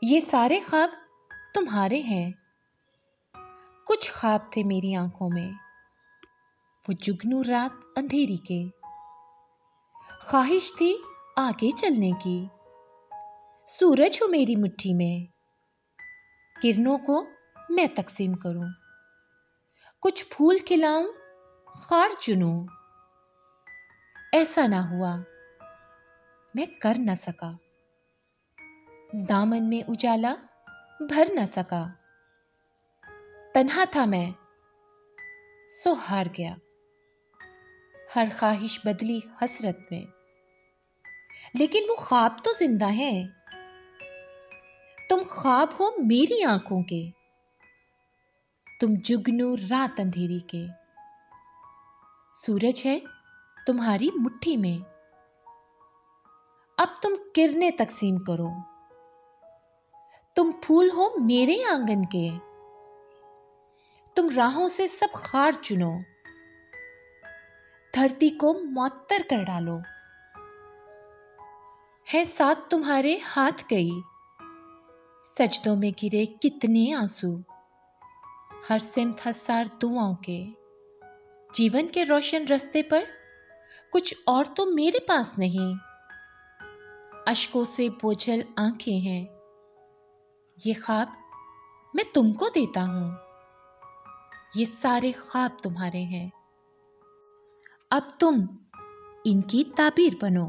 ये सारे ख्वाब तुम्हारे हैं। कुछ ख्वाब थे मेरी आंखों में, वो जुगनू रात अंधेरी के। ख्वाहिश थी आगे चलने की, सूरज हो मेरी मुट्ठी में। किरणों को मैं तकसीम करूं, कुछ फूल खिलाऊं, खार चुनूं। ऐसा ना हुआ, मैं कर न सका। दामन में उजाला भर न सका। तन्हा था मैं, सो हार गया। हर ख्वाहिश बदली हसरत में, लेकिन वो ख्वाब तो जिंदा है। तुम ख्वाब हो मेरी आंखों के, तुम जुगनू रात अंधेरी के। सूरज है तुम्हारी मुट्ठी में, अब तुम किरणें तकसीम करो। तुम फूल हो मेरे आंगन के, तुम राहों से सब खार चुनो। धरती को मुअत्तर कर डालो। है साथ तुम्हारे हाथ गई, सजदों में गिरे कितने आंसू। हर सिमत हसार दुआओं के, जीवन के रोशन रास्ते पर कुछ और तो मेरे पास नहीं। अश्कों से बोझल आंखें हैं, ये ख्वाब मैं तुमको देता हूं। ये सारे ख्वाब तुम्हारे हैं, अब तुम इनकी ताबीर बनो।